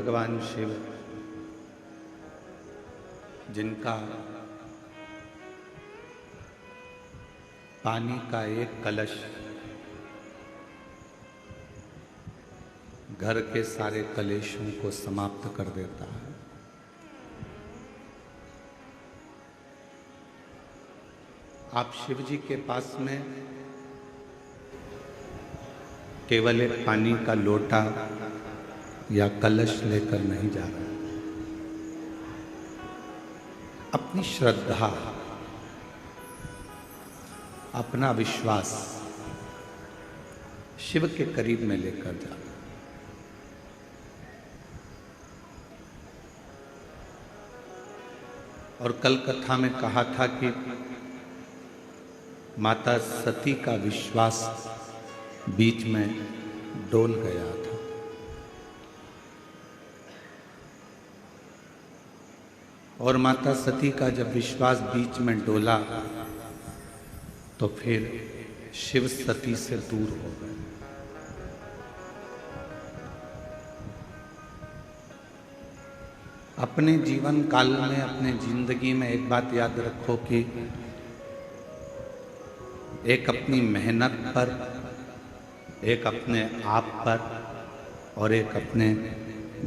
भगवान शिव, जिनका पानी का एक कलश घर के सारे कलेशों को समाप्त कर देता है। आप शिव जी के पास में केवल एक पानी का लोटा या कलश लेकर नहीं जा रहे। अपनी श्रद्धा, अपना विश्वास शिव के करीब में लेकर जा रहे। और कल कथा में कहा था कि माता सती का विश्वास बीच में डोल गया था। और माता सती का जब विश्वास बीच में डोला तो फिर शिव सती से दूर हो गए। अपने जीवन काल में, अपने जिंदगी में एक बात याद रखो कि एक अपनी मेहनत पर, एक अपने आप पर और एक अपने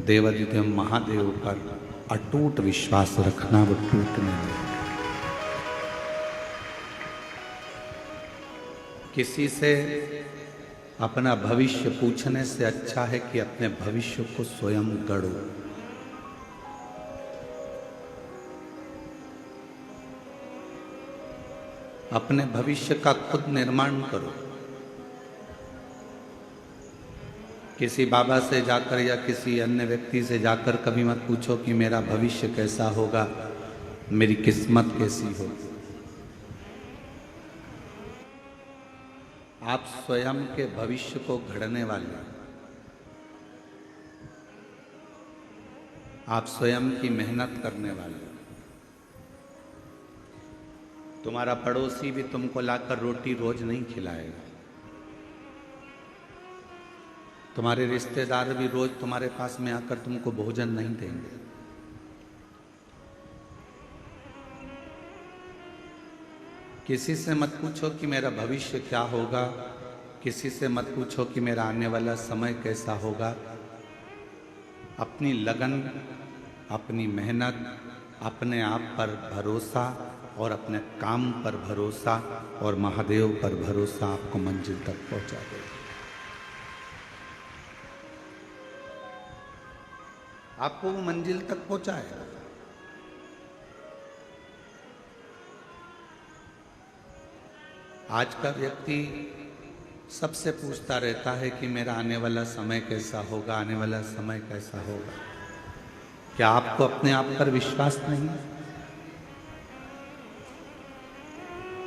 देवाधिदेव महादेव पर अटूट विश्वास रखना, वो टूटने नहीं। किसी से अपना भविष्य पूछने से अच्छा है कि अपने भविष्य को स्वयं गढ़ो। अपने भविष्य का खुद निर्माण करो। किसी बाबा से जाकर या किसी अन्य व्यक्ति से जाकर कभी मत पूछो कि मेरा भविष्य कैसा होगा, मेरी किस्मत कैसी होगी। आप स्वयं के भविष्य को घड़ने वाले, आप स्वयं की मेहनत करने वाले। तुम्हारा पड़ोसी भी तुमको लाकर रोटी रोज नहीं खिलाएगा। तुम्हारे रिश्तेदार भी रोज तुम्हारे पास में आकर तुमको भोजन नहीं देंगे। किसी से मत पूछो कि मेरा भविष्य क्या होगा, किसी से मत पूछो कि मेरा आने वाला समय कैसा होगा। अपनी लगन, अपनी मेहनत, अपने आप पर भरोसा और अपने काम पर भरोसा और महादेव पर भरोसा आपको मंजिल तक पहुंचा देगा। आपको वो मंजिल तक पहुंचाएगा। आज का व्यक्ति सबसे पूछता रहता है कि मेरा आने वाला समय कैसा होगा, आने वाला समय कैसा होगा। क्या आपको अपने आप पर विश्वास नहीं है?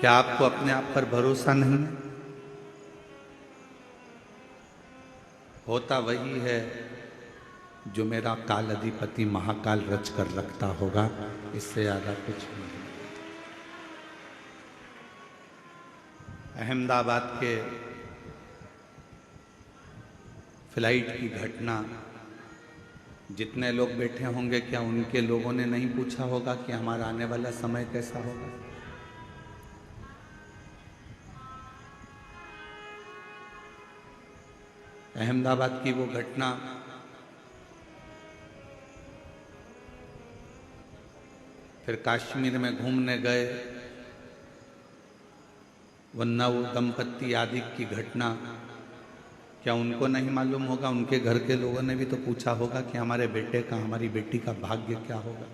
क्या आपको अपने आप पर भरोसा नहीं है? होता वही है जो मेरा काल अधिपति महाकाल रच कर रखता होगा, इससे ज्यादा कुछ नहीं। अहमदाबाद के फ्लाइट की घटना, जितने लोग बैठे होंगे, क्या उनके लोगों ने नहीं पूछा होगा कि हमारा आने वाला समय कैसा होगा? अहमदाबाद की वो घटना फिर कश्मीर में घूमने गए, वन्ना वो दंपत्ति आदि की घटना, क्या उनको नहीं मालूम होगा? उनके घर के लोगों ने भी तो पूछा होगा कि हमारे बेटे का, हमारी बेटी का भाग्य क्या होगा।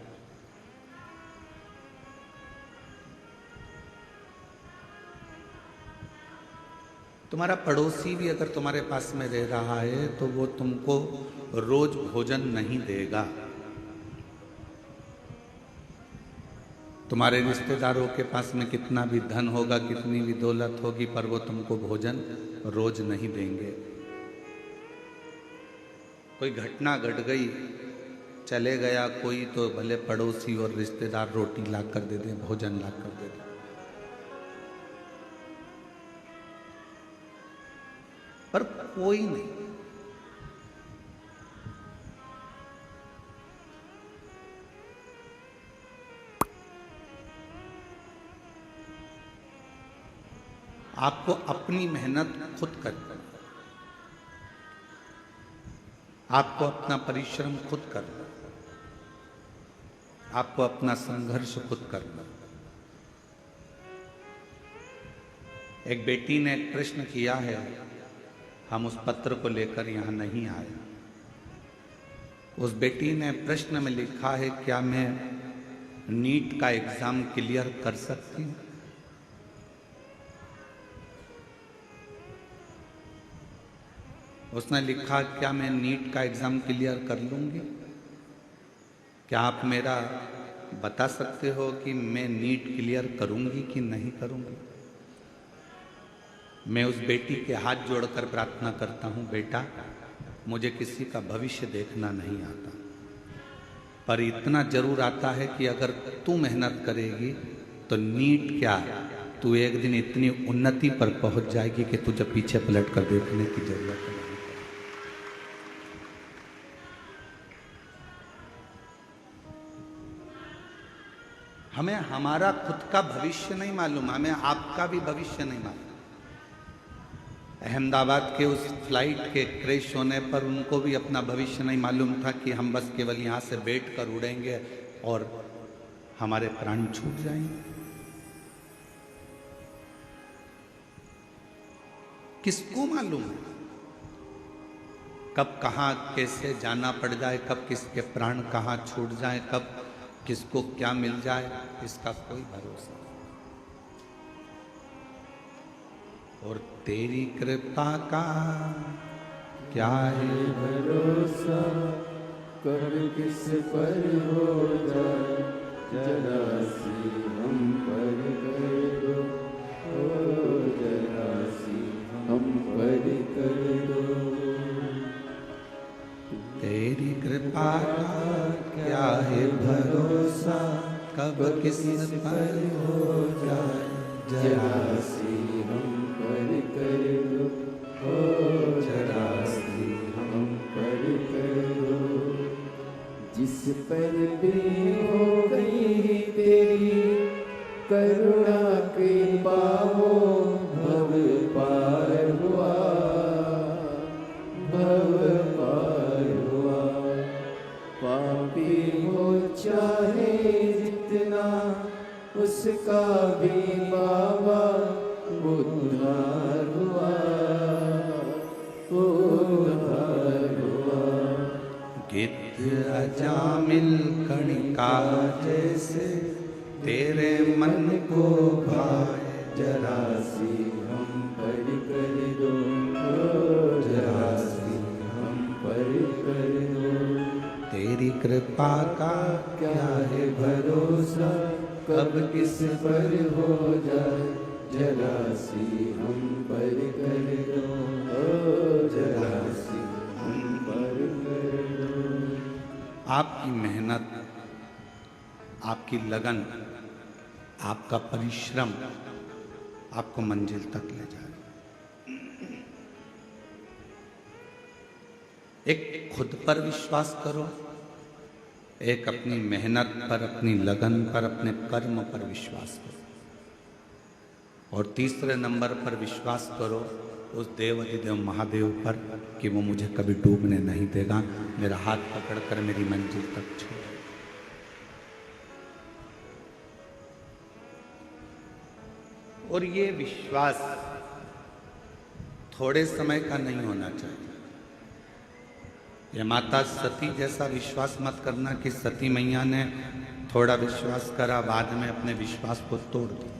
तुम्हारा पड़ोसी भी अगर तुम्हारे पास में रह रहा है तो वो तुमको रोज भोजन नहीं देगा। तुम्हारे रिश्तेदारों के पास में कितना भी धन होगा, कितनी भी दौलत होगी, पर वो तुमको भोजन रोज नहीं देंगे। कोई घटना घट गई, चले गया कोई, तो भले पड़ोसी और रिश्तेदार रोटी ला कर दे दें, भोजन ला कर दे दें, पर कोई नहीं। आपको अपनी मेहनत खुद करनी, आपको अपना परिश्रम खुद करना, आपको अपना संघर्ष खुद करना। एक बेटी ने एक प्रश्न किया है, हम उस पत्र को लेकर यहां नहीं आए। उस बेटी ने प्रश्न में लिखा है, क्या मैं नीट का एग्जाम क्लियर कर सकती हूं? उसने लिखा, क्या मैं नीट का एग्जाम क्लियर कर लूंगी? क्या आप मेरा बता सकते हो कि मैं नीट क्लियर करूंगी कि नहीं करूंगी? मैं उस बेटी के हाथ जोड़कर प्रार्थना करता हूं, बेटा मुझे किसी का भविष्य देखना नहीं आता, पर इतना जरूर आता है कि अगर तू मेहनत करेगी तो नीट क्या, तू एक दिन इतनी उन्नति पर पहुंच जाएगी कि तुझे पीछे पलट कर देखने की जरूरत नहीं। हमें हमारा खुद का भविष्य नहीं मालूम, हमें आपका भी भविष्य नहीं मालूम। अहमदाबाद के उस फ्लाइट के क्रैश होने पर उनको भी अपना भविष्य नहीं मालूम था कि हम बस केवल यहाँ से बैठकर उड़ेंगे और हमारे प्राण छूट जाएंगे। किसको मालूम है कब कहाँ कैसे जाना पड़ जाए, कब किसके प्राण कहाँ छूट जाए, कब किसको क्या मिल जाए, इसका कोई भरोसा नहीं। और तेरी कृपा का क्या है भरोसा, कब किस पर हो जाए, जरा सी हम पर कर दो, ओ जरा सी हम पर कर दो। तेरी कृपा का क्या है भरोसा, कब किस पर हो जाए, जरा सी हम पर कर दो, ओ जरा सी हम पर कर दो। जिस पर भी हो गई तेरी करुणा कृपा हो, भव पार हुआ, भव पार हुआ। पापी हो चाहे जितना, उसका भी बाबा उद्धार हुआ, उद्धार हुआ। गिद्ध अजामिल कणिका जैसे तेरे मन को भाए, जरा सी हम पर कर दो, ओ जरा सी हम पर कर दो। तेरी कृपा का क्या है भरोसा, कब किस पर हो जाए, जरा सी हम पर कर दो, ओ जरा सी हम पर कर दो। आपकी मेहनत, आपकी लगन, आपका परिश्रम आपको मंजिल तक ले जाए। एक खुद पर विश्वास करो, एक अपनी मेहनत पर, अपनी लगन पर, अपने कर्म पर विश्वास करो, और तीसरे नंबर पर विश्वास करो उस देवाधिदेव महादेव पर कि वो मुझे कभी डूबने नहीं देगा, मेरा हाथ पकड़कर मेरी मंजिल तक छोड़े। और ये विश्वास थोड़े समय का नहीं होना चाहिए। ये माता सती जैसा विश्वास मत करना कि सती मैया ने थोड़ा विश्वास करा, बाद में अपने विश्वास को तोड़ दिया।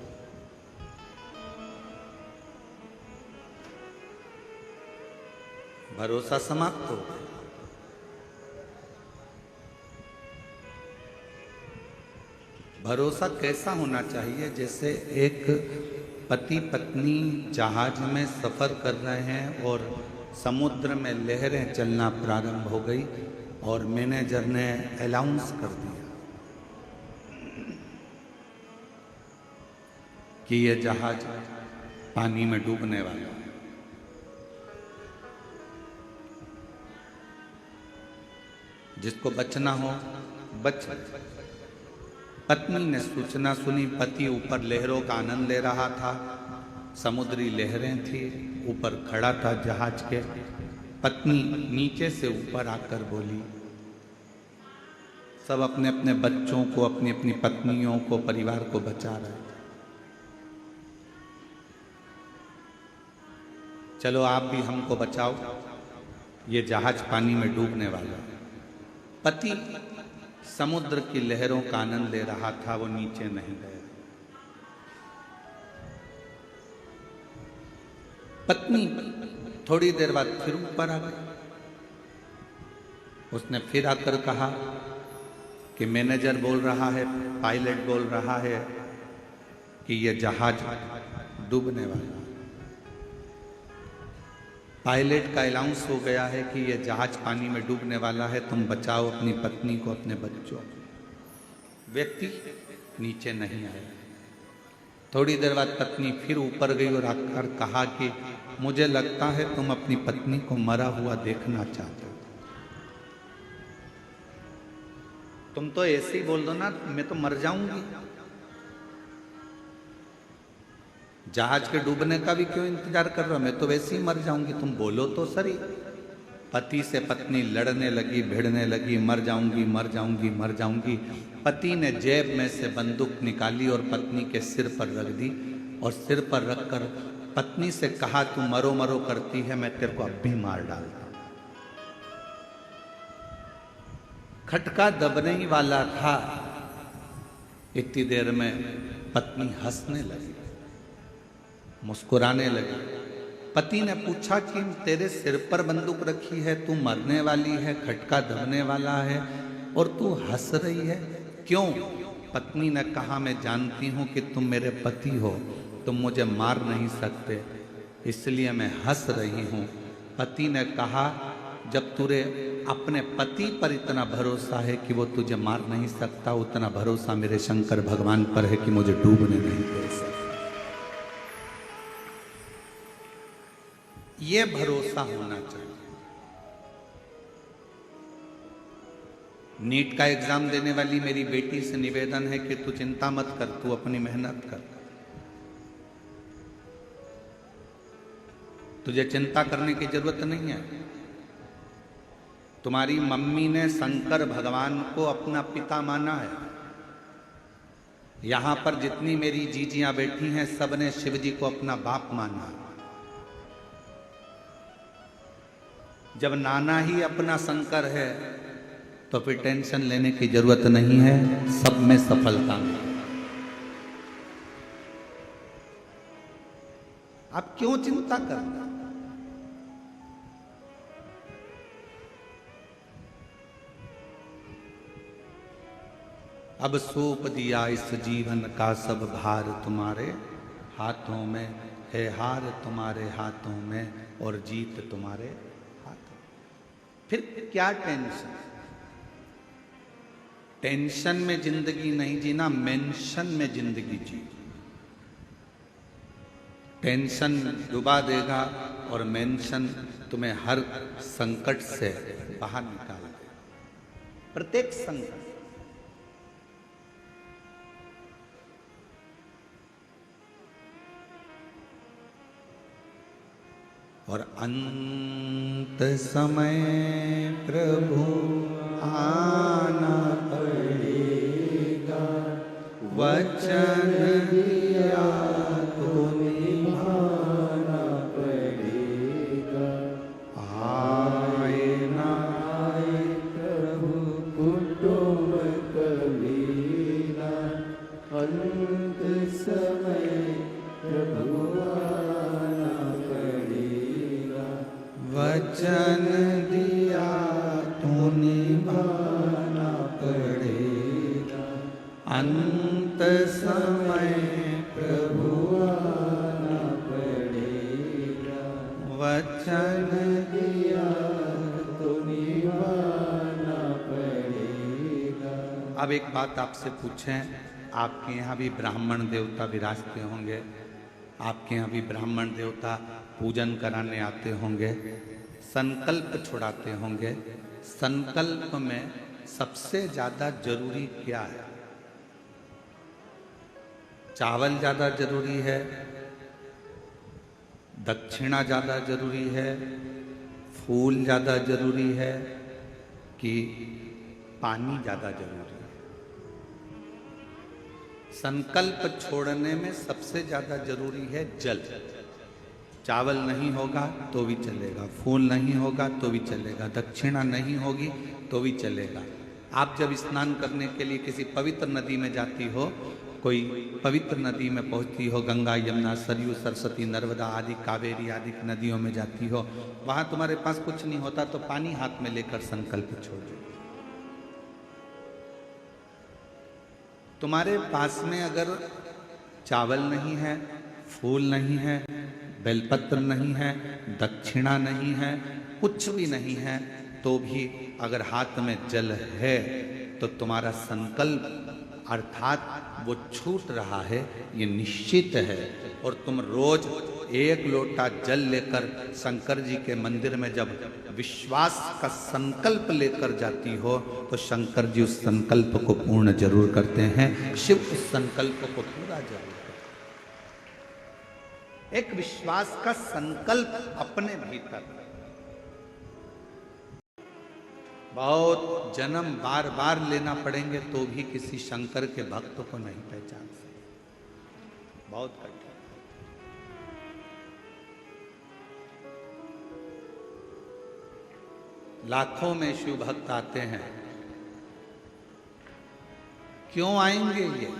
भरोसा समाप्त हो गया। भरोसा कैसा होना चाहिए? जैसे एक पति पत्नी जहाज में सफर कर रहे हैं और समुद्र में लहरें चलना प्रारंभ हो गई और मैनेजर ने अनाउंस कर दिया कि यह जहाज पानी में डूबने वाला है। जिसको बचना हो बच। पत्नी ने सूचना सुनी, पति ऊपर लहरों का आनंद ले रहा था समुद्री लहरें थी, ऊपर खड़ा था जहाज के। पत्नी नीचे से ऊपर आकर बोली, सब अपने अपने बच्चों को, अपनी अपनी पत्नियों को, परिवार को बचा रहे थे। चलो आप भी हमको बचाओ, ये जहाज पानी में डूबने वाला है। पति समुद्र की लहरों का आनंद ले रहा था, वो नीचे नहीं गया। पत्नी थोड़ी देर बाद फिर ऊपर आ गई। उसने फिर आकर कहा कि मैनेजर बोल रहा है, पायलट बोल रहा है कि यह जहाज डूबने वाला है। पायलट का अनाउंस हो गया है कि यह जहाज पानी में डूबने वाला है, तुम बचाओ अपनी पत्नी को, अपने बच्चों। व्यक्ति नीचे नहीं आया। थोड़ी देर बाद पत्नी फिर ऊपर गई और आकर कहा कि मुझे लगता है तुम अपनी पत्नी को मरा हुआ देखना चाहते हो। तुम तो ऐसे ही बोल दो ना, मैं तो मर जाऊंगी। जहाज के डूबने का भी क्यों इंतजार कर रहा हो, मैं तो वैसे ही मर जाऊंगी, तुम बोलो तो सही। पति से पत्नी लड़ने लगी, भिड़ने लगी, मर जाऊंगी मर जाऊंगी मर जाऊंगी। पति ने जेब में से बंदूक निकाली और पत्नी के सिर पर रख दी, और सिर पर रखकर पत्नी से कहा, तू मरो मरो करती है, मैं तेरे को अब भी मार डालता। खटका दबने ही वाला था, इतनी देर में पत्नी हंसने लगी, मुस्कुराने लगी। पति ने पूछा कि तेरे सिर पर बंदूक रखी है, तू मरने वाली है, खटका दबने वाला है और तू हंस रही है, क्यों? पत्नी ने कहा, मैं जानती हूं कि तुम मेरे पति हो, तुम मुझे मार नहीं सकते, इसलिए मैं हंस रही हूं। पति ने कहा, जब तुझे अपने पति पर इतना भरोसा है कि वो तुझे मार नहीं सकता, उतना भरोसा मेरे शंकर भगवान पर है कि मुझे डूबने नहीं दे सकता। ये भरोसा होना चाहिए। नीट का एग्जाम देने वाली मेरी बेटी से निवेदन है कि तू चिंता मत कर, तू अपनी मेहनत कर। तुझे चिंता करने की जरूरत नहीं है। तुम्हारी मम्मी ने शंकर भगवान को अपना पिता माना है। यहां पर जितनी मेरी जीजियां बैठी हैं, सबने शिव जी को अपना बाप माना है। जब नाना ही अपना शंकर है तो फिर टेंशन लेने की जरूरत नहीं है, सब में सफलता मिलेगी। आप क्यों चिंता करना? अब सौंप दिया इस जीवन का सब भार तुम्हारे हाथों में है, हार तुम्हारे हाथों में और जीत तुम्हारे हाथों में। फिर क्या टेंशन? टेंशन में जिंदगी नहीं जीना, मेंशन में जिंदगी जी। टेंशन डुबा देगा और मेंशन तुम्हें हर संकट से बाहर निकाल देगा। प्रत्येक संकट। और अंत समय प्रभु आना पड़ेगा, वचन दिया तो निभाना पड़ेगा। आए ना आए प्रभु कुटुंब कबीरा, अंत समय प्रभु वचन दिया तो निभाना पड़ेगा, अंत समय प्रभु आना पड़ेगा। वचन दिया तो निभाना पड़ेगा। अब एक बात आपसे पूछें, आपके यहाँ भी ब्राह्मण देवता विराजते होंगे, आपके यहाँ भी ब्राह्मण देवता पूजन कराने आते होंगे, संकल्प छुड़ाते होंगे। संकल्प में सबसे ज्यादा जरूरी क्या है? चावल ज्यादा जरूरी है दक्षिणा ज़्यादा जरूरी है, फूल ज़्यादा जरूरी है कि पानी ज़्यादा जरूरी है? संकल्प छोड़ने में सबसे ज़्यादा जरूरी है जल। चावल नहीं होगा तो भी चलेगा, फूल नहीं होगा तो भी चलेगा, दक्षिणा नहीं होगी तो भी चलेगा। आप जब स्नान करने के लिए किसी पवित्र नदी में जाती हो, कोई पवित्र नदी में पहुंचती हो, गंगा, यमुना, सरयू, सरस्वती, नर्मदा आदि, कावेरी आदि नदियों में जाती हो, वहां तुम्हारे पास कुछ नहीं होता तो पानी हाथ में लेकर संकल्प छोड़ दो। तुम्हारे पास में अगर चावल नहीं है, फूल नहीं है, बेलपत्र नहीं है, दक्षिणा नहीं है, कुछ भी नहीं है, तो भी अगर हाथ में जल है तो तुम्हारा संकल्प अर्थात वो छूट रहा है, ये निश्चित है। और तुम रोज 1 लोटा जल लेकर शंकर जी के मंदिर में जब विश्वास का संकल्प लेकर जाती हो तो शंकर जी उस संकल्प को पूर्ण जरूर करते हैं। शिव उस संकल्प को पूरा जरूर करते हैं। एक विश्वास का संकल्प अपने भीतर। बहुत जन्म बार बार लेना पड़ेंगे तो भी किसी शंकर के भक्त को नहीं पहचान सकते, बहुत कठिन। लाखों में शिव भक्त आते हैं, क्यों आएंगे ये?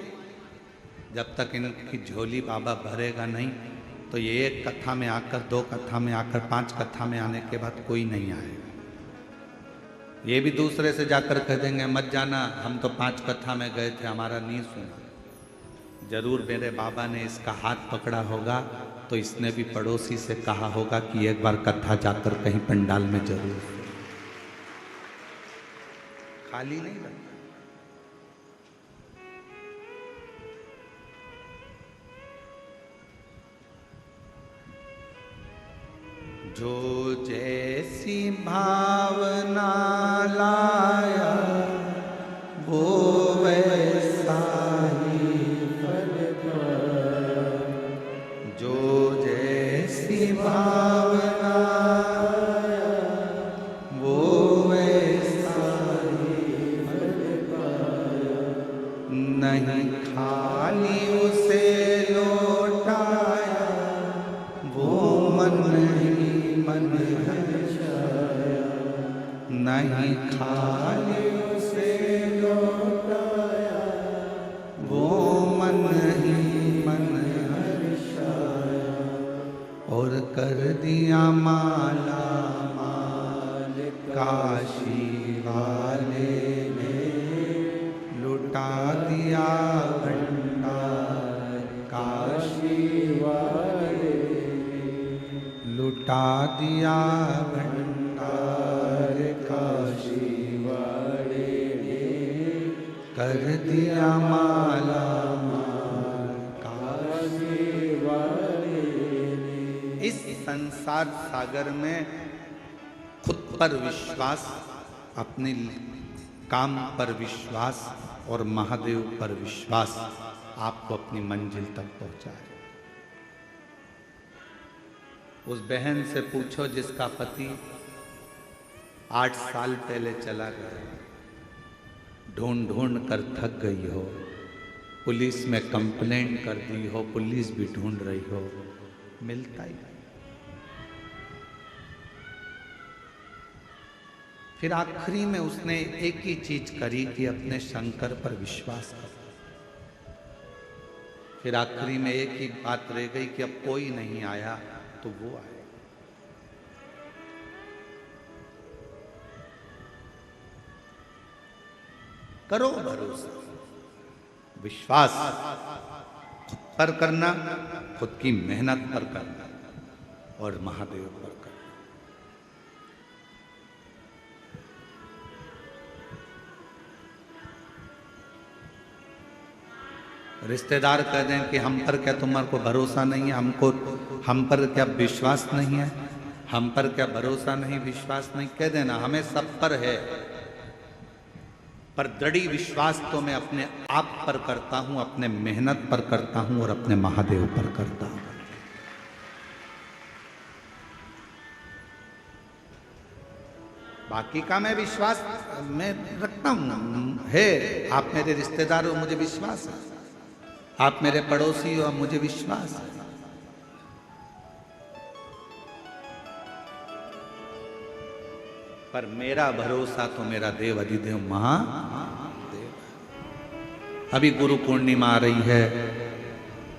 जब तक इनकी झोली बाबा भरेगा नहीं तो ये 1 कथा में आकर, 2 कथा में आकर, 5 कथा में आने के बाद कोई नहीं आएगा। ये भी दूसरे से जाकर कह देंगे मत जाना, हम तो 5 कथा में गए थे, हमारा नहीं सुना। जरूर मेरे बाबा ने इसका हाथ पकड़ा होगा तो इसने भी पड़ोसी से कहा होगा कि एक बार कथा जाकर कहीं पंडाल में जरूर। खाली नहीं लगता। जो जैसी भावना लाया वो वैसा ही फल पाया। जो जैसी भावना लाया वो वैसा ही फल पाया। नहीं खाली उसे लौटाया वो मन मन हर्षाया। नहीं खाली उसे लौटाया वो मन ही मन हर्षाया। और कर दिया माला माल काशी वाले ने, लुटा दिया भंडार काशी वाले, लुटा दिया भंडार काशी वाले ने, कर दिया माला माल काशी वाले ने। इस संसार सागर में खुद पर विश्वास, अपने काम पर विश्वास और महादेव पर विश्वास आपको अपनी मंजिल तक पहुंचाए। उस बहन से पूछो जिसका पति 8 साल पहले चला गया, ढूंढ ढूंढ कर थक गई हो, पुलिस में कंप्लेंट कर दी हो, पुलिस भी ढूंढ रही हो, मिलता ही नहीं। फिर आखिरी में उसने एक ही चीज करी कि अपने शंकर पर विश्वास कर। फिर आखिरी में एक ही बात रह गई कि अब कोई नहीं आया तो वो आए। करो भरोसा, विश्वास खुद पर करना, खुद की मेहनत पर करना और महादेव पर करना। रिश्तेदार कह दें कि हम पर क्या तुम्हारे को भरोसा नहीं है, हम पर क्या विश्वास नहीं है, हम पर क्या भरोसा नहीं, विश्वास नहीं, कह देना हमें सब पर है, पर दृढ़ विश्वास तो मैं अपने आप पर करता हूं, अपने मेहनत पर करता हूं और अपने महादेव पर करता हूं। बाकी का मैं विश्वास मैं रखता हूँ है। आप मेरे रिश्तेदार हो, मुझे विश्वास है। आप मेरे पड़ोसी हो, मुझे विश्वास है। पर मेरा भरोसा तो मेरा देव अधिदेव महादेव। अभी गुरु पूर्णिमा आ रही है,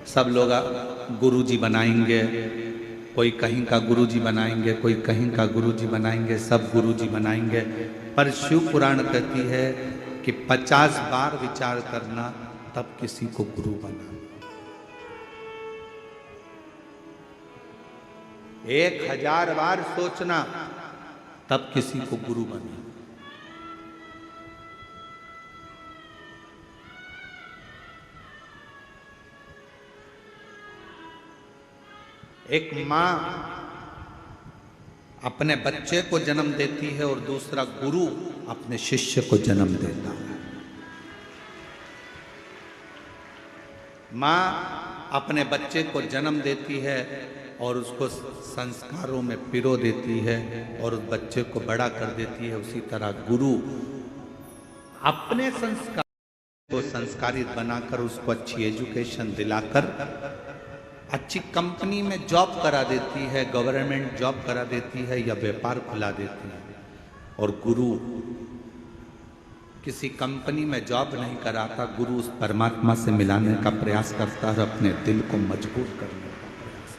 सब लोग गुरु जी बनाएंगे। कोई कहीं का गुरु जी बनाएंगे, कोई कहीं का गुरु जी बनाएंगे, सब गुरु जी बनाएंगे। पर शिव पुराण कहती है कि 50 बार विचार करना तब किसी को गुरु बनाना। 1000 बार सोचना तब किसी को गुरु बनाना। एक मां अपने बच्चे को जन्म देती है और दूसरा गुरु अपने शिष्य को जन्म देता है। मां अपने बच्चे को जन्म देती है और उसको संस्कारों में पिरो देती है और उस बच्चे को बड़ा कर देती है। उसी तरह गुरु अपने संस्कार को संस्कारित बनाकर उसको अच्छी एजुकेशन दिलाकर अच्छी कंपनी में जॉब करा देती है, गवर्नमेंट जॉब करा देती है या व्यापार खुला देती है। और गुरु किसी कंपनी में जॉब नहीं कराता, गुरु उस परमात्मा से मिलाने का प्रयास करता है, अपने दिल को मजबूत करने का प्रयास।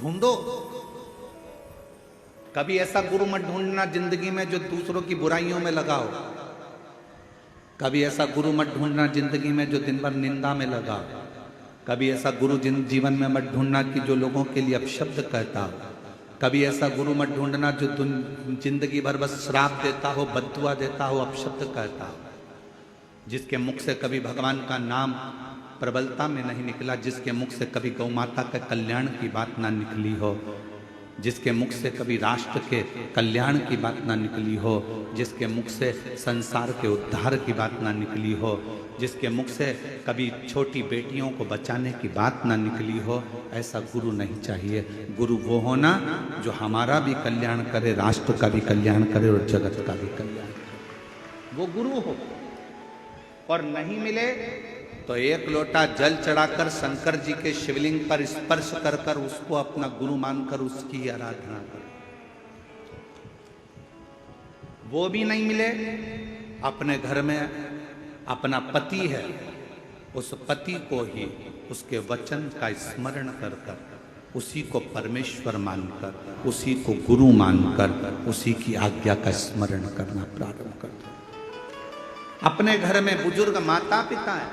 ढूंढो, कभी ऐसा गुरु मत ढूंढना जिंदगी में जो दूसरों की बुराइयों में लगा हो। कभी ऐसा गुरु मत ढूंढना जिंदगी में जो दिन भर निंदा में लगा हो। कभी ऐसा गुरु जीवन में मत ढूंढना कि जो लोगों के लिए अपशब्द कहता हो। कभी ऐसा गुरु मत ढूंढना जो जिंदगी भर बस श्राप देता हो, बद्दुआ देता हो, अपशब्द कहता हो। जिसके मुख से कभी भगवान का नाम प्रबलता में नहीं निकला, जिसके मुख से कभी गौ माता के कल्याण की बात ना निकली हो, जिसके मुख से कभी राष्ट्र के कल्याण की बात ना निकली हो, जिसके मुख से संसार के उद्धार की बात ना निकली हो, जिसके मुख से कभी छोटी बेटियों को बचाने की बात ना निकली हो, ऐसा गुरु नहीं चाहिए। गुरु वो होना जो हमारा भी कल्याण करे, राष्ट्र का भी कल्याण करे और जगत का भी कल्याण करे, वो गुरु हो। और नहीं मिले तो एक लोटा जल चढ़ाकर शंकर जी के शिवलिंग पर स्पर्श कर कर उसको अपना गुरु मानकर उसकी आराधना कर। वो भी नहीं मिले, अपने घर में अपना पति है, उस पति को ही उसके वचन का स्मरण कर कर, उसी को परमेश्वर मानकर, उसी को गुरु मानकर, उसी की आज्ञा का स्मरण करना प्रारंभ कर दो। अपने घर में बुजुर्ग माता पिता है,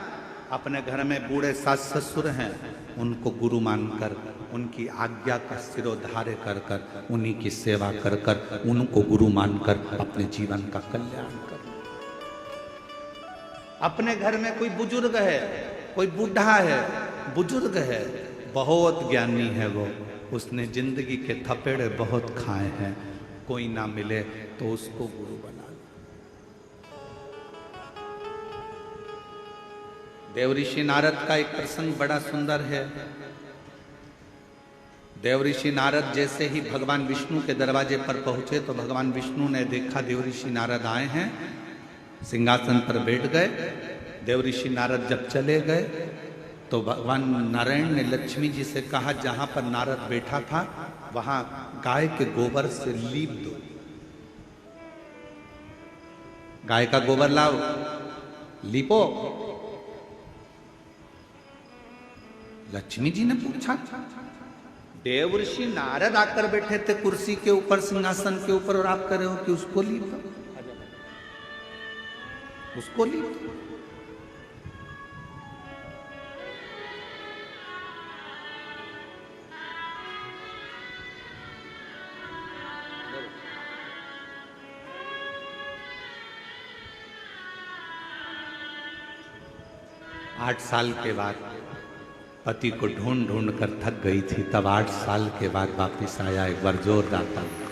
अपने घर में बूढ़े सास ससुर हैं, उनको गुरु मानकर, उनकी आज्ञा का सिरोधार्य कर कर, उन्हीं की सेवा कर कर, उनको गुरु मानकर अपने जीवन का कल्याण कर। अपने घर में कोई बुजुर्ग है, कोई बूढ़ा है, बुजुर्ग है, बहुत ज्ञानी है वो, उसने जिंदगी के थपेड़े बहुत खाए हैं, कोई ना मिले तो उसको गुरु बना। देवऋषि नारद का एक प्रसंग बड़ा सुंदर है। देवऋषि नारद जैसे ही भगवान विष्णु के दरवाजे पर पहुंचे तो भगवान विष्णु ने देखा देवऋषि नारद आए हैं, सिंहासन पर बैठ गए। देवऋषि नारद जब चले गए तो भगवान नारायण ने लक्ष्मी जी से कहा, जहां पर नारद बैठा था वहां गाय के गोबर से लीप दो। गाय का गोबर लाओ, लीपो। लक्ष्मी जी ने पूछा, देवऋषि नारद आकर बैठे थे कुर्सी के ऊपर, सिंहासन के ऊपर, और आप कह रहे हो कि उसको लीप, उसको लीप। आठ साल के बाद पति को ढूंढ ढूंढ कर थक गई थी, तब 8 साल के बाद वापिस आया। एक बार जोरदार ताली।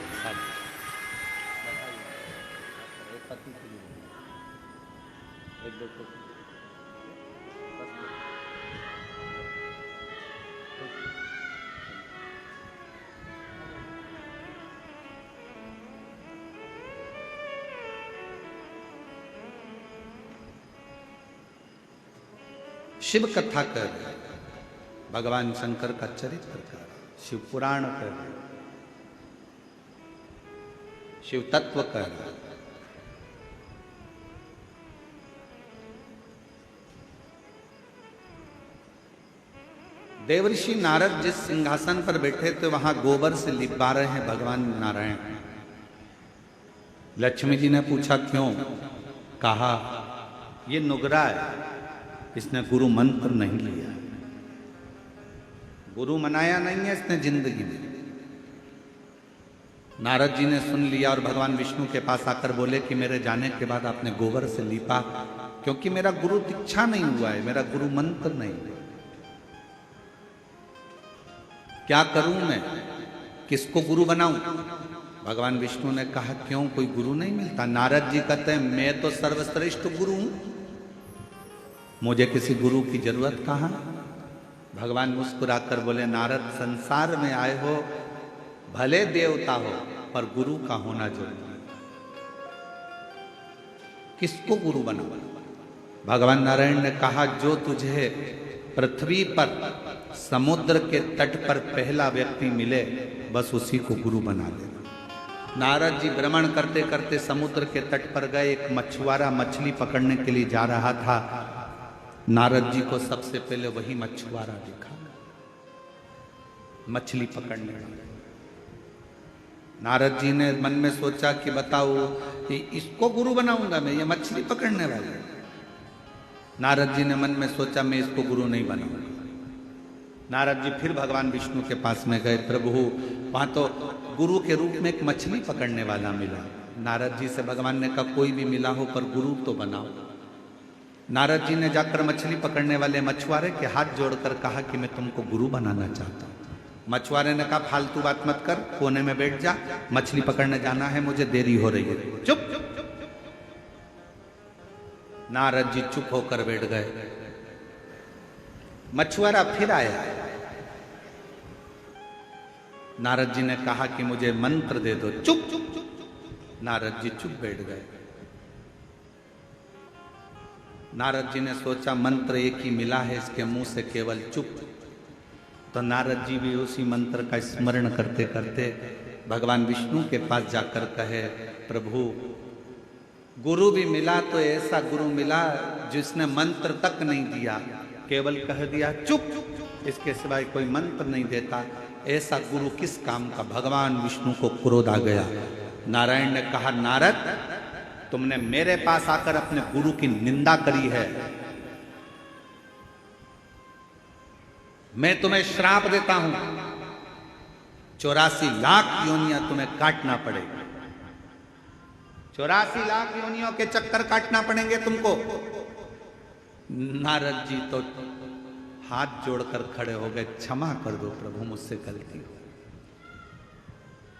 शिव कथा कर रहे, भगवान शंकर का चरित्र कर रहे, शिव पुराण कर रहे, शिव तत्व कर रहे। देवर्षि नारद जिस सिंहासन पर बैठे थे वहां गोबर से लिपा रहे हैं भगवान नारायण। लक्ष्मी जी ने पूछा क्यों? कहा ये नुगरा है, इसने गुरु मंत्र नहीं लिया, गुरु मनाया नहीं है इसने जिंदगी में। नारद जी ने सुन लिया और भगवान विष्णु के पास आकर बोले कि मेरे जाने के बाद आपने गोबर से लिपा, क्योंकि मेरा गुरु दीक्षा नहीं हुआ है, मेरा गुरु मंत्र नहीं है। क्या करूं मैं, किसको गुरु बनाऊं? भगवान विष्णु ने कहा क्यों, कोई गुरु नहीं मिलता? नारद जी कहते हैं मैं तो सर्वश्रेष्ठ गुरु हूं, मुझे किसी गुरु की जरूरत कहां। भगवान मुस्कुराकर बोले नारद, संसार में आए हो, भले देवता हो, पर गुरु का होना जरूरी है। किसको गुरु बनाओ? भगवान नारायण ने कहा जो तुझे पृथ्वी पर समुद्र के तट पर पहला व्यक्ति मिले बस उसी को गुरु बना ले। नारद जी भ्रमण करते करते समुद्र के तट पर गए। एक मछुआरा मछली पकड़ने के लिए जा रहा था। नारद जी को सबसे पहले वही मछुआरा दिखा, मछली पकड़ने वाला। नारद जी ने मन में सोचा कि बताओ कि इसको गुरु बनाऊंगा मैं, ये मछली पकड़ने वाला। नारद जी ने मन में सोचा मैं इसको गुरु नहीं बनाऊंगा। नारद जी फिर भगवान विष्णु के पास में गए। प्रभु वहां तो गुरु के रूप में एक मछली पकड़ने वाला मिला। नारद जी से भगवान ने कहा कोई भी मिला हो पर गुरु तो बनाओ। नारद जी ने जाकर मछली पकड़ने वाले मछुआरे के हाथ जोड़कर कहा कि मैं तुमको गुरु बनाना चाहता हूं। मछुआरे ने कहा फालतू बात मत कर, कोने में बैठ जा, मछली पकड़ने जाना है, मुझे देरी हो रही है। चुप। नारद जी चुप होकर बैठ गए। मछुआरा फिर आया। नारद जी ने कहा कि मुझे मंत्र दे दो। चुप। नारद जी चुप बैठ गए। नारद जी ने सोचा मंत्र एक ही मिला है, इसके मुंह से केवल चुप। तो नारद जी भी उसी मंत्र का स्मरण करते करते भगवान विष्णु के पास जाकर कहे प्रभु गुरु भी मिला तो ऐसा गुरु मिला जिसने मंत्र तक नहीं दिया, केवल कह दिया चुप, इसके सिवाय कोई मंत्र नहीं देता। ऐसा गुरु किस काम का? भगवान विष्णु को क्रोध आ गया। नारायण ने कहा नारद तुमने मेरे पास आकर अपने गुरु की निंदा करी है, मैं तुम्हें श्राप देता हूं, 84 लाख योनियां तुम्हें काटना पड़ेगी। 84 लाख योनियों के चक्कर काटना पड़ेंगे तुमको। नारद जी तो हाथ जोड़कर खड़े हो गए, क्षमा कर दो प्रभु, मुझसे गलती हो,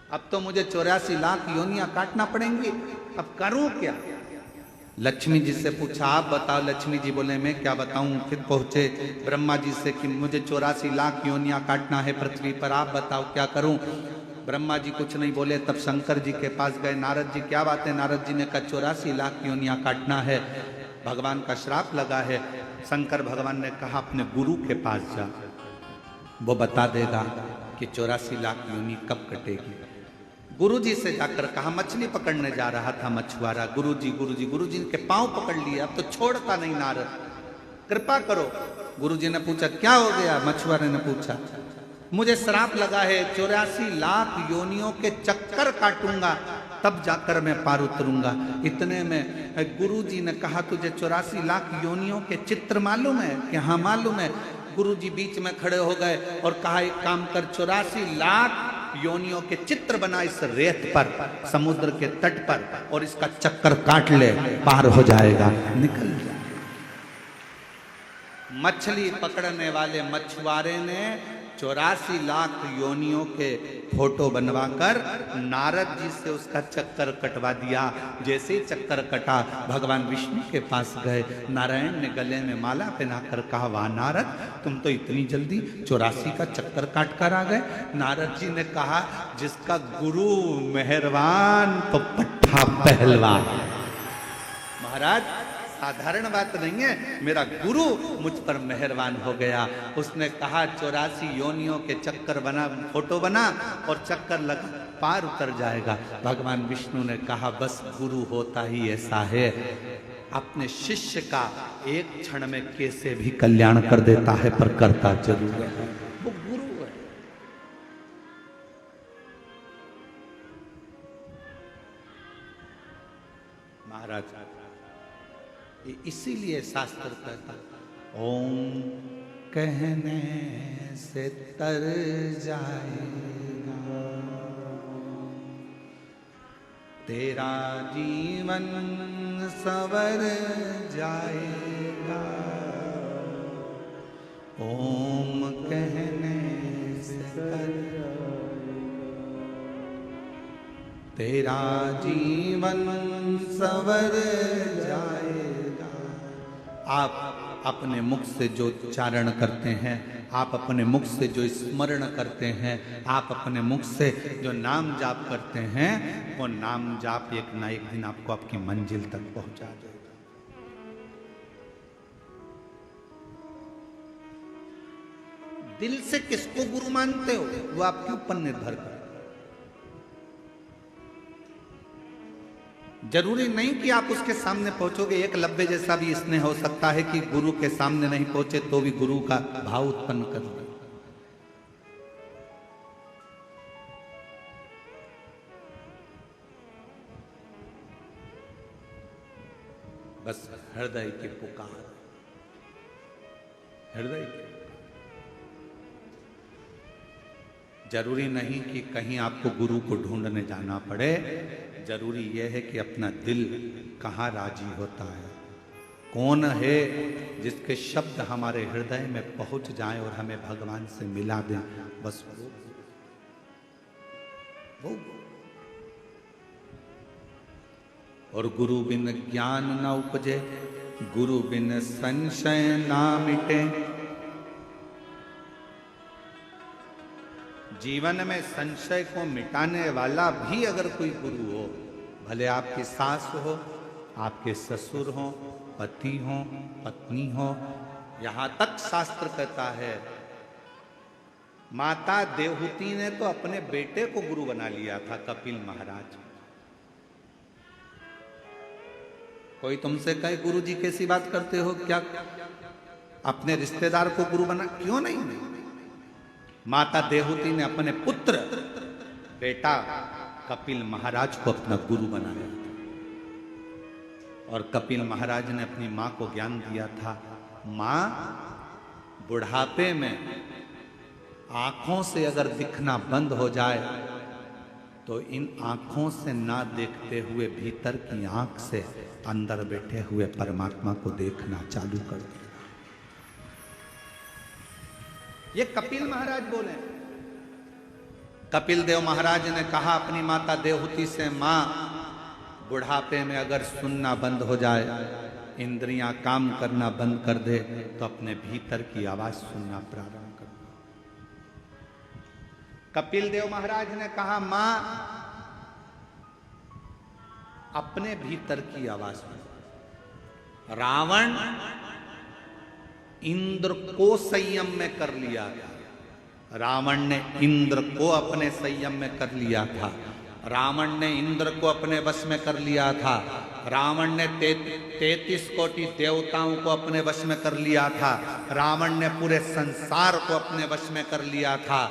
अब तो मुझे 84 लाख योनियां काटना पड़ेंगी, अब करूं क्या? लक्ष्मी जी से पूछा आप बताओ। लक्ष्मी जी बोले मैं क्या बताऊं। फिर पहुंचे ब्रह्मा जी से कि मुझे 84 लाख योनियां काटना है पृथ्वी पर, आप बताओ क्या करूं। ब्रह्मा जी कुछ नहीं बोले। तब शंकर जी के पास गए। नारद जी क्या बात है? नारद जी ने कहा 84 लाख योनियां काटना है, भगवान का श्राप लगा है। शंकर भगवान ने कहा अपने गुरु के पास जा, वो बता देगा कि 84 लाख योनि कब कटेगी। गुरु जी से जाकर कहा, मछली पकड़ने जा रहा था मछुआरा, गुरु जी के पांव पकड़ लिए, अब तो छोड़ता नहीं नारद, कृपा करो। गुरु जी ने पूछा क्या हो गया? मछुआरे ने पूछा मुझे श्राप लगा है, 84 लाख योनियों के चक्कर काटूंगा तब जाकर मैं पार उतरूंगा। इतने में गुरु जी ने कहा तुझे 84 लाख योनियों के चित्र मालूम है? कि हाँ मालूम है। गुरु जी बीच में खड़े हो गए और कहा एक काम कर, 84 लाख योनियों के चित्र बना इस रेत पर, समुद्र के तट पर, और इसका चक्कर काट ले, पार हो जाएगा, निकल जाए। मछली पकड़ने वाले मछुआरे ने 84 लाख योनियों के फोटो बनवाकर नारद जी से उसका चक्कर कटवा दिया। जैसे ही चक्कर कटा भगवान विष्णु के पास गए। नारायण ने गले में माला पहनाकर कहा वाह नारद तुम तो इतनी जल्दी 84 का चक्कर काट कर आ गए। नारद जी ने कहा जिसका गुरु मेहरबान तो पट्ठा पहलवान। महाराज साधारण बात नहीं है। मेरा गुरु मुझ पर मेहरबान हो गया। उसने कहा 84 योनियों के चक्कर बना, फोटो बना और चक्कर लगा, पार उतर जाएगा। भगवान विष्णु ने कहा बस गुरु होता ही ऐसा है, अपने शिष्य का एक क्षण में कैसे भी कल्याण कर देता है, पर करता जरूर है, वो गुरु है। महाराज इसीलिए शास्त्र कहता ओम कहने से तर जाएगा तेरा जीवन सवर जाएगा। ओम कहने से तर तेरा जीवन सवर जाएगा। आप अपने मुख से जो उच्चारण करते हैं, आप अपने मुख से जो स्मरण करते हैं, आप अपने मुख से जो नाम जाप करते हैं, वो नाम जाप एक ना एक दिन आपको आपकी मंजिल तक पहुंचा देगा। दिल से किसको गुरु मानते हो वो आपके ऊपर निर्भर करता है। जरूरी नहीं कि आप उसके सामने पहुंचोगे। एक लब्बे जैसा भी इसने हो सकता है कि गुरु के सामने नहीं पहुंचे तो भी गुरु का भाव उत्पन्न कर दे। बस हृदय की पुकार, हृदय की। जरूरी नहीं कि कहीं आपको गुरु को ढूंढने जाना पड़े। जरूरी यह है कि अपना दिल कहाँ राजी होता है, कौन है जिसके शब्द हमारे हृदय में पहुंच जाएं और हमें भगवान से मिला दें। बस वो। और गुरु बिन ज्ञान न उपजे, गुरु बिन संशय ना मिटे। जीवन में संशय को मिटाने वाला भी अगर कोई गुरु हो, भले आपकी सास हो, आपके ससुर हो, पति हो, पत्नी हो, यहां तक शास्त्र कहता है माता देवहूति ने तो अपने बेटे को गुरु बना लिया था, कपिल महाराज। कोई तुमसे कहे गुरु जी कैसी बात करते हो, क्या अपने रिश्तेदार को गुरु बना? क्यों नहीं? माता देवहूति ने अपने पुत्र बेटा कपिल महाराज को अपना गुरु बनाया और कपिल महाराज ने अपनी मां को ज्ञान दिया था, मां बुढ़ापे में आंखों से अगर दिखना बंद हो जाए तो इन आंखों से ना देखते हुए भीतर की आंख से अंदर बैठे हुए परमात्मा को देखना चालू कर दे। ये कपिल महाराज बोले। कपिल देव महाराज ने कहा अपनी माता देवहूति से, मां बुढ़ापे में अगर सुनना बंद हो जाए, इंद्रियां काम करना बंद कर दे, तो अपने भीतर की आवाज सुनना प्रारंभ कर दो। कपिल देव महाराज ने कहा, मां अपने भीतर की आवाज सुन। रावण इंद्र को संयम में कर लिया था। रावण ने इंद्र को अपने संयम में कर लिया था। रावण ने इंद्र को अपने वश में कर लिया था। रावण ने 33 कोटि देवताओं को अपने वश में कर लिया था। रावण ने पूरे संसार को अपने वश में कर लिया था।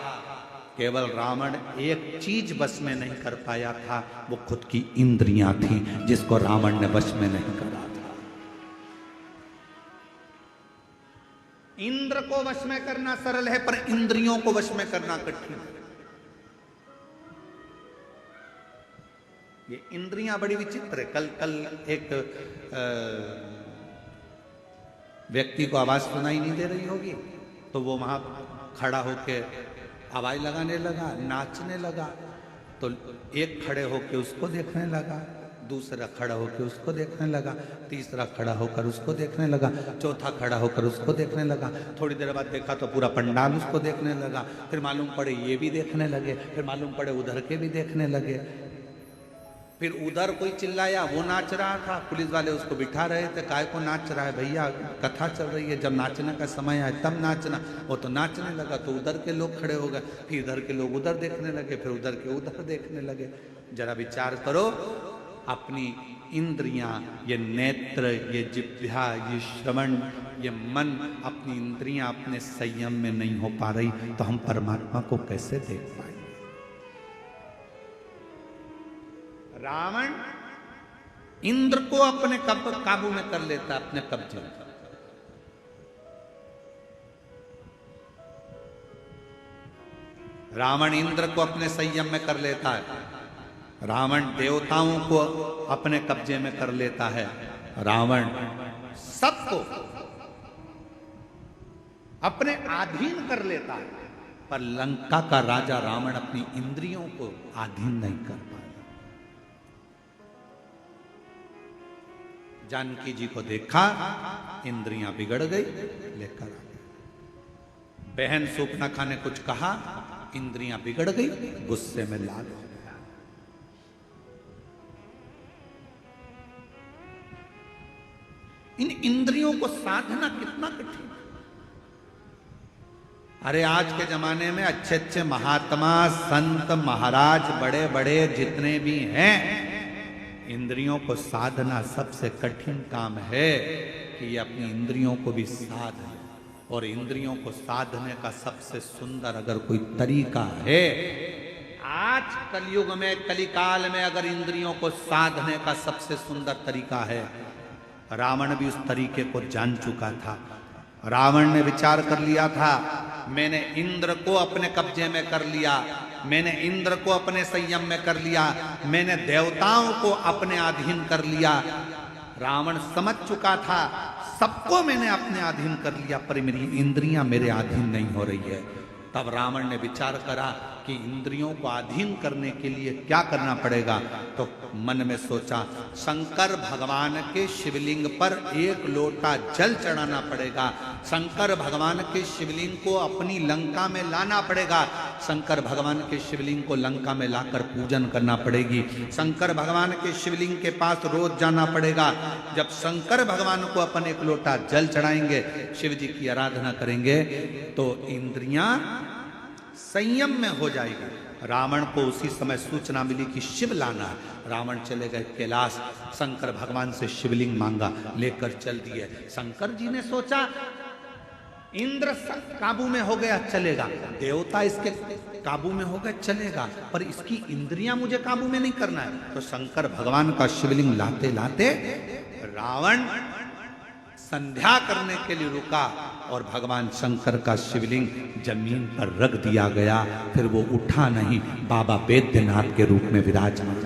केवल रावण एक चीज वश में नहीं कर पाया था, वो खुद की इंद्रियां थी, जिसको रावण ने वश में नहीं करा था। इंद्र को वश में करना सरल है, पर इंद्रियों को वश में करना कठिन है। ये इंद्रियां बड़ी विचित्र है। कल एक व्यक्ति को आवाज सुनाई नहीं दे रही होगी, तो वो वहां खड़ा होके आवाज लगाने लगा, नाचने लगा। तो एक खड़े होके उसको देखने लगा, दूसरा खड़ा होकर उसको देखने लगा, तीसरा खड़ा होकर उसको देखने लगा, चौथा खड़ा होकर उसको देखने लगा। थोड़ी देर बाद देखा तो पूरा पंडाल उसको देखने लगा। फिर मालूम पड़े ये भी देखने लगे, फिर मालूम पड़े उधर के भी देखने लगे। फिर उधर कोई चिल्लाया, वो नाच रहा था, पुलिस वाले उसको बिठा रहे थे, काय को नाच रहा है भैया, कथा चल रही है, जब नाचने का समय आए तब नाचना। वो तो नाचने लगा तो उधर के लोग खड़े हो गए, फिर इधर के लोग उधर देखने लगे, फिर उधर के उधर देखने लगे। जरा विचार करो, अपनी इंद्रियां, ये नेत्र, ये जिह्वा, ये श्रवण, ये मन, अपनी इंद्रियां अपने संयम में नहीं हो पा रही तो हम परमात्मा को कैसे देख पाएंगे? रावण इंद्र को अपने काबू में कर लेता, अपने कब्जे में। रावण इंद्र को अपने संयम में कर लेता है, रावण देवताओं को अपने कब्जे में कर लेता है, रावण सबको अपने अधीन कर लेता है। पर लंका का राजा रावण अपनी इंद्रियों को अधीन नहीं कर पाया। जानकी जी को देखा, इंद्रियां बिगड़ गई, लेकर आ गए। बहन सूपनखा ने कुछ कहा, इंद्रियां बिगड़ गई, गुस्से में लाल हो गया। इन इंद्रियों को साधना कितना कठिन है। अरे आज के जमाने में अच्छे अच्छे महात्मा, संत, महाराज, बड़े बड़े जितने भी हैं, इंद्रियों को साधना सबसे कठिन काम है कि ये अपनी इंद्रियों को भी साध ले। और इंद्रियों को साधने का सबसे सुंदर अगर कोई तरीका है, आज कलयुग में, कलिकाल में अगर इंद्रियों को साधने का सबसे सुंदर तरीका है, रावण भी उस तरीके को जान चुका था। रावण ने विचार कर लिया था, मैंने इंद्र को अपने कब्जे में कर लिया, मैंने इंद्र को अपने संयम में कर लिया, मैंने देवताओं को अपने अधीन कर लिया। रावण समझ चुका था, सबको मैंने अपने अधीन कर लिया, पर मेरी इंद्रियां मेरे अधीन नहीं हो रही है। तब रावण ने विचार करा कि इंद्रियों को अधीन करने के लिए क्या करना पड़ेगा। तो मन में सोचा, शंकर भगवान के शिवलिंग पर एक लोटा जल चढ़ाना पड़ेगा, शंकर भगवान के शिवलिंग को अपनी लंका में लाना पड़ेगा, शंकर भगवान के शिवलिंग को लंका में लाकर पूजन करना पड़ेगी, शंकर भगवान के शिवलिंग के पास रोज जाना पड़ेगा। जब शंकर भगवान को अपन एक लोटा जल चढ़ाएंगे, शिव जी की आराधना करेंगे, तो इंद्रियां संयम में हो जाएगी। रावण को उसी समय सूचना मिली कि शिव लाना है। रावण चले गए कैलाश, शंकर भगवान से शिवलिंग मांगा, लेकर चल दिए। शंकर जी ने सोचा इंद्र काबू में हो गया, चलेगा, देवता इसके काबू में हो गए, चलेगा, पर इसकी इंद्रियां मुझे काबू में नहीं करना है। तो शंकर भगवान का शिवलिंग लाते लाते रावण संध्या करने के लिए रुका और भगवान शंकर का शिवलिंग जमीन पर रख दिया गया। फिर वो उठा नहीं, बाबा वैद्यनाथ के रूप में विराजमान।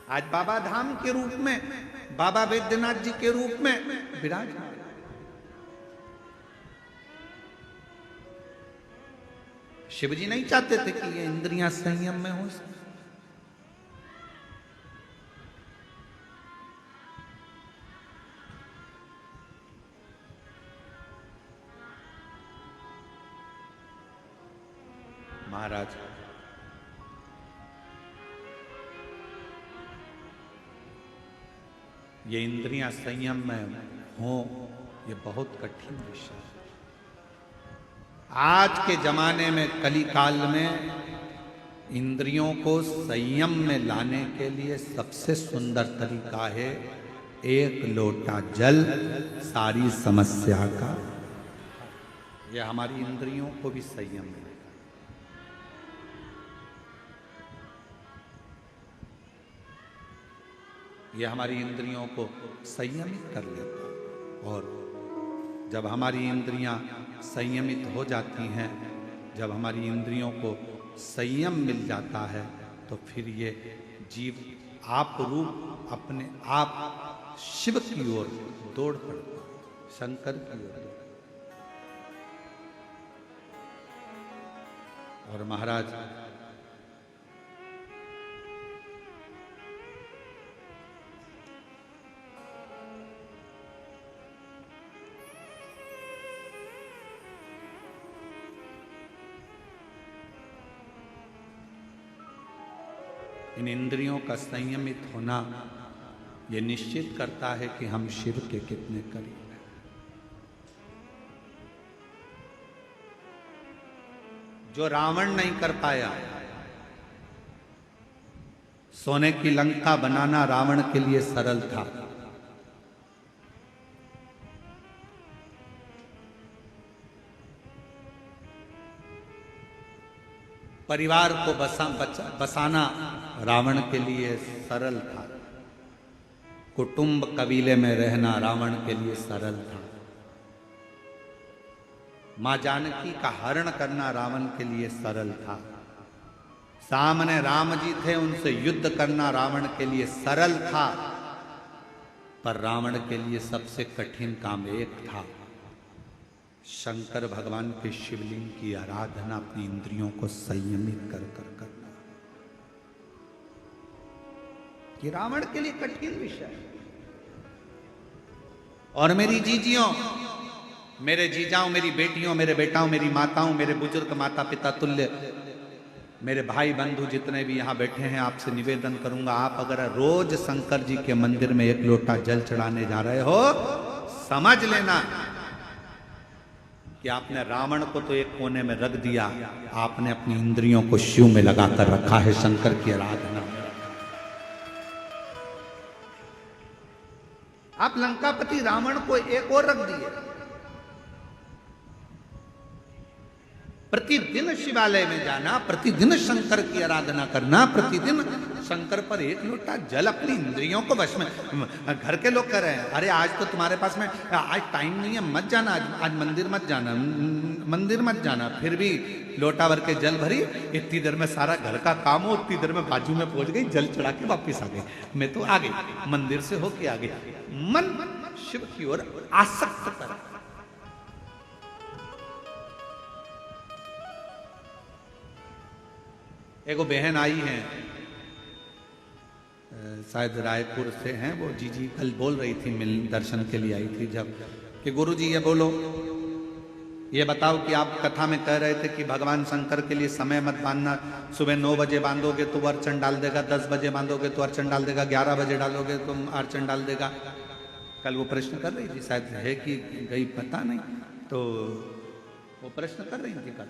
आज बाबा धाम के रूप में, बाबा वैद्यनाथ जी के रूप में विराजमान। शिव जी नहीं चाहते थे कि ये इंद्रियां संयम में हो। महाराज ये इंद्रियां संयम में हो, ये बहुत कठिन विषय है। आज के जमाने में, कली काल में, इंद्रियों को संयम में लाने के लिए सबसे सुंदर तरीका है एक लोटा जल, सारी समस्या का। यह हमारी इंद्रियों को भी संयम में, यह हमारी इंद्रियों को संयमित कर लेता। और जब हमारी इंद्रियां संयमित हो जाती हैं, जब हमारी इंद्रियों को संयम मिल जाता है, तो फिर ये जीव आप रूप अपने आप शिव की ओर दौड़ पड़ता, शंकर की ओर। और महाराज इन इंद्रियों का संयमित होना ये निश्चित करता है कि हम शिव के कितने करीब हैं। जो रावण नहीं कर पाया, सोने की लंका बनाना रावण के लिए सरल था। परिवार को बसाना रावण के लिए सरल था। कुटुंब कबीले में रहना रावण के लिए सरल था। मां जानकी का हरण करना रावण के लिए सरल था। सामने राम जी थे, उनसे युद्ध करना रावण के लिए सरल था। पर रावण के लिए सबसे कठिन काम एक था, शंकर भगवान के शिवलिंग की आराधना अपनी इंद्रियों को संयमित कर करना। ये रावण के लिए कठिन विषय है। और मेरी जीजियों, मेरे जीजाओं, मेरी बेटियों, मेरे बेटाओं, मेरी माताओं, मेरे बुजुर्ग माता पिता तुल्य, मेरे भाई बंधु जितने भी यहां बैठे हैं, आपसे निवेदन करूंगा, आप अगर रोज शंकर जी के मंदिर में एक लोटा जल चढ़ाने जा रहे हो, समझ लेना कि आपने रावण को तो एक कोने में रख दिया, आपने अपनी इंद्रियों को शिव में लगाकर रखा है, शंकर की आराधना में। आप लंकापति रावण को एक और रख दिए। प्रतिदिन शिवालय में जाना, प्रतिदिन शंकर की आराधना करना, प्रतिदिन शंकर पर एक लोटा जल अपनी इंद्रियों को वश में। घर के लोग कह रहे हैं, अरे आज तो तुम्हारे पास में आज टाइम नहीं है, मत जाना, आज मंदिर मत जाना, मंदिर मत जाना। फिर भी लोटा भर के जल भरी, इतनी देर में सारा घर का काम हो, उतनी देर में बाजू में पहुंच गई, जल चढ़ा के वापिस आ गई। मैं तो आ गई, मंदिर से होके आ गई। मन शिव की ओर आसक्त कर। एगो बहन आई हैं, शायद रायपुर से हैं, वो जी कल बोल रही थी, मिल दर्शन के लिए आई थी जब, कि गुरुजी ये बोलो, ये बताओ कि आप कथा में कह रहे थे कि भगवान शंकर के लिए समय मत बांधना, सुबह 9 बजे बांधोगे तो वो अर्चन डाल देगा, 10 बजे बांधोगे तो अर्चन डाल देगा, 11 बजे डालोगे तो अर्चन डाल देगा। कल वो प्रश्न कर रही थी, शायद है कि गई पता नहीं, तो वो प्रश्न कर रही थी कल।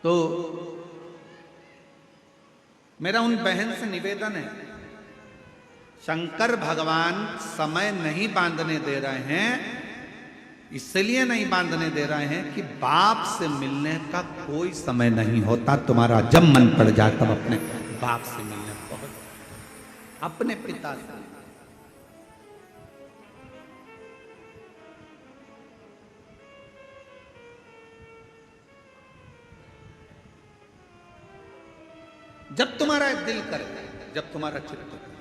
तो मेरा उन बहन से निवेदन है, शंकर भगवान समय नहीं बांधने दे रहे हैं, इसलिए नहीं बांधने दे रहे हैं कि बाप से मिलने का कोई समय नहीं होता। तुम्हारा जब मन पड़ जाए तब अपने बाप से मिलने पहुंच, अपने पिता से। जब तुम्हारा दिल करे, जब तुम्हारा चित्त करे।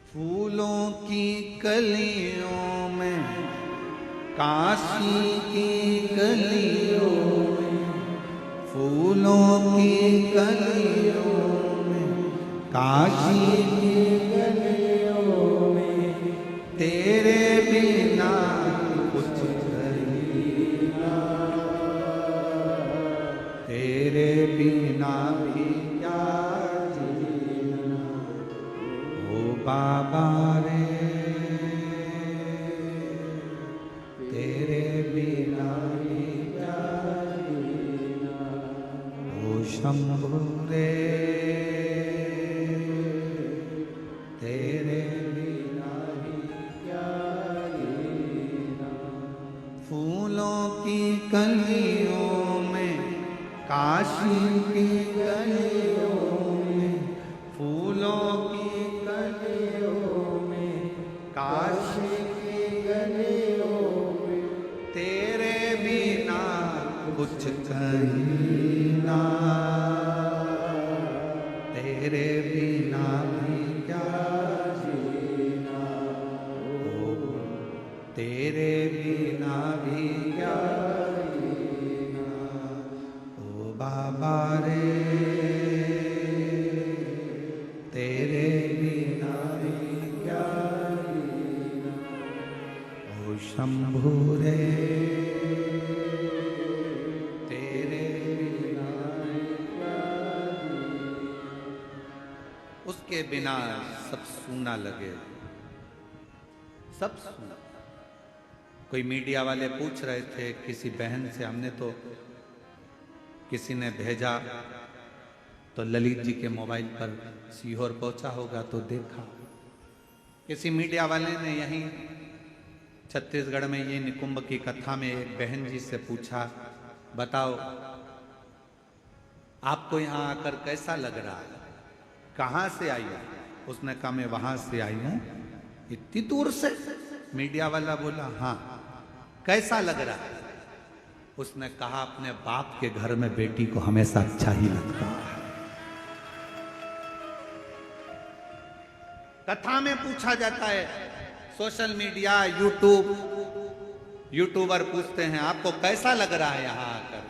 फूलों की कलियों में, काशी की गलियों में, फूलों की कलियों में, काशी की गलियों में, तेरे बिना कुछ नहीं, तेरे बिना भी क्या जीना, ओ बाबा रे, तेरे बिना भी क्या जीना, ओ शंभु रे, तेरे बिना भी क्या जीना। फूलों की कलियों में, काशी की गलियों में, फूलों की गलियों में, काशी की गलियों में, तेरे बिना कुछ कहीं ना, तेरे बिना भी क्या जीना, ओ तेरे बिना भी क्या जीना, ओ बाबा रे, तेरे बिना भी क्या जीना, ओ शंभु रे, तेरे उसके बिना सब सूना लगे, सब सूना। कोई मीडिया वाले पूछ रहे थे किसी बहन से, हमने तो किसी ने भेजा तो ललित जी के मोबाइल पर सीहोर पहुंचा होगा तो देखा, किसी मीडिया वाले ने यहीं छत्तीसगढ़ में ये निकुंभ की कथा में एक बहन जी से पूछा, बताओ आपको यहाँ आकर कैसा लग रहा है, कहाँ से आई हो? उसने कहा मैं वहां से आई हूं, इतनी दूर से। मीडिया वाला बोला हाँ, कैसा लग रहा है? उसने कहा अपने बाप के घर में बेटी को हमेशा अच्छा ही लगता है। कथा में पूछा जाता है, सोशल मीडिया, यूट्यूबर पूछते हैं आपको कैसा लग रहा है यहाँ आकर,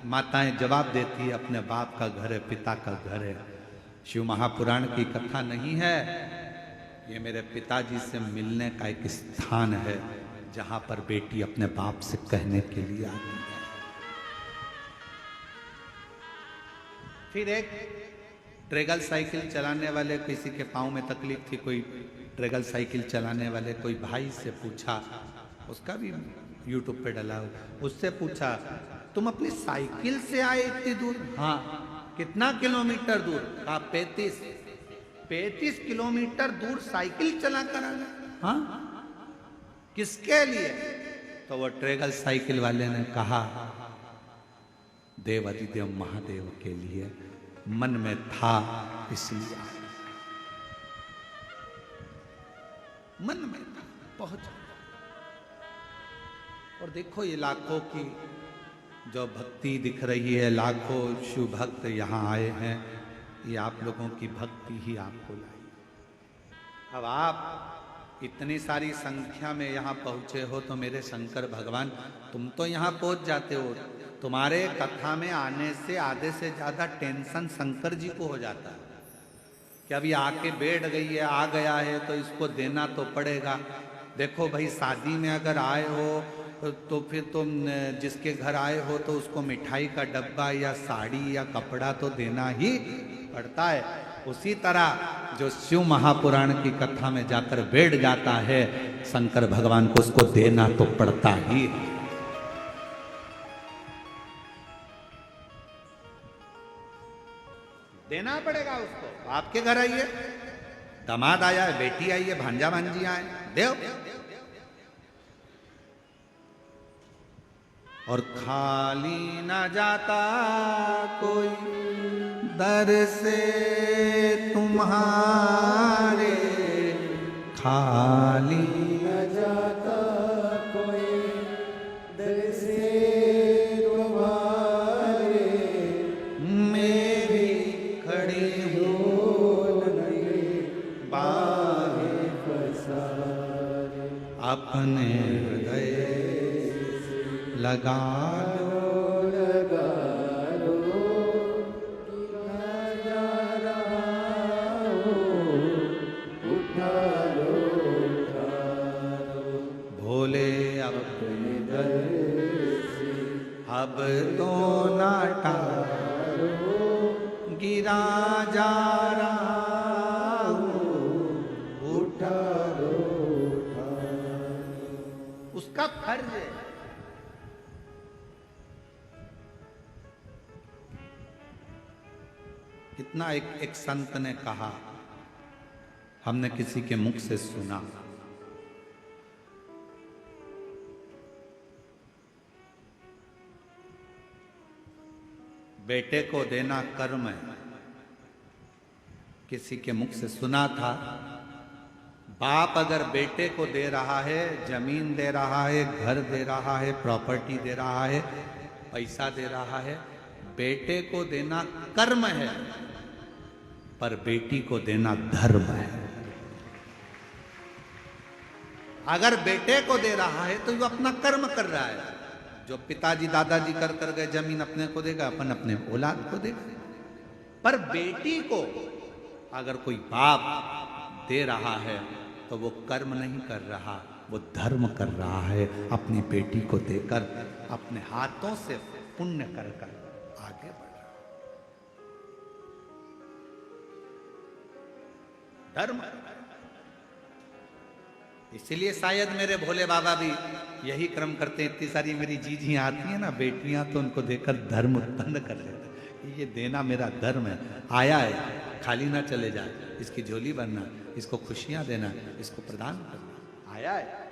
माताएं जवाब देती है अपने बाप का घर है, पिता का घर है। शिव महापुराण की कथा नहीं है, ये मेरे पिताजी से मिलने का एक स्थान है जहां पर बेटी अपने बाप से कहने के लिए आती है। फिर एक ट्रेगल साइकिल चलाने वाले, किसी के पाँव में तकलीफ थी, कोई ट्रेगल साइकिल चलाने वाले कोई भाई से पूछा, उसका भी यूट्यूब पे डला हो, उससे पूछा तुम अपनी साइकिल से आए इतनी दूर? हाँ। कितना किलोमीटर दूर? कहा 35 किलोमीटर दूर साइकिल चला कर आना। हाँ, किसके लिए? तो वो ट्रेगल साइकिल वाले ने कहा देवाधिदेव महादेव के लिए, मन में था इसलिए, मन में था, पहुंच। और देखो ये लाखों की जो भक्ति दिख रही है, लाखों शिव भक्त यहाँ आए हैं, ये आप लोगों की भक्ति ही आपको लाई। अब आप इतनी सारी संख्या में यहाँ पहुँचे हो तो मेरे शंकर भगवान तुम तो यहाँ पहुँच जाते हो। तुम्हारे कथा में आने से आधे से ज्यादा टेंशन शंकर जी को हो जाता है कि अभी आके बैठ गई है, आ गया है तो इसको देना तो पड़ेगा। देखो भाई, शादी में अगर आए हो तो फिर तुम जिसके घर आए हो तो उसको मिठाई का डब्बा या साड़ी या कपड़ा तो देना ही पड़ता है। उसी तरह जो शिव महापुराण की कथा में जाकर बैठ जाता है, शंकर भगवान को उसको देना तो पड़ता ही है। देना पड़ेगा उसको। आपके घर आइए, दामाद आया है, बेटी आई है, भांजा भांजी आए, देव। और खाली न जाता कोई दर से तुम्हारे, खाली न जाता कोई दर से तुम्हारे, मेरी खड़ी हो लगे बाहें पसारे, अपने हृदय लगा लो, लगा लो कि ना जा रहा हो, उठा लो, उठा लो भोले अब अपने दर से, अब तो ना टालो, गिरा जा रहा हूँ, उठा लो, उठा लो। उसका फर्ज है। इतना एक संत ने कहा, हमने किसी के मुख से सुना, बेटे को देना कर्म है। किसी के मुख से सुना था, बाप अगर बेटे को दे रहा है, जमीन दे रहा है, घर दे रहा है, प्रॉपर्टी दे रहा है, पैसा दे रहा है, बेटे को देना कर्म है, पर बेटी को देना धर्म है। अगर बेटे को दे रहा है तो वो अपना कर्म कर रहा है। जो पिताजी दादाजी कर गए, जमीन अपने को देगा, अपन अपने औलाद को देगा। पर बेटी को अगर कोई बाप दे रहा है तो वो कर्म नहीं कर रहा, वो धर्म कर रहा है। अपनी बेटी को देकर अपने हाथों से पुण्य कर आगे बढ़ रहा। धर्म। इसीलिए शायद मेरे भोले बाबा भी यही क्रम करते हैं। इतनी सारी मेरी जीजियां आती हैं ना, बेटियां, तो उनको देखकर धर्म उत्पन्न कर लेते हैं। ये देना मेरा धर्म है, आया है, खाली ना चले जाए, इसकी झोली भरना, इसको खुशियां देना, इसको प्रदान करना, आया है।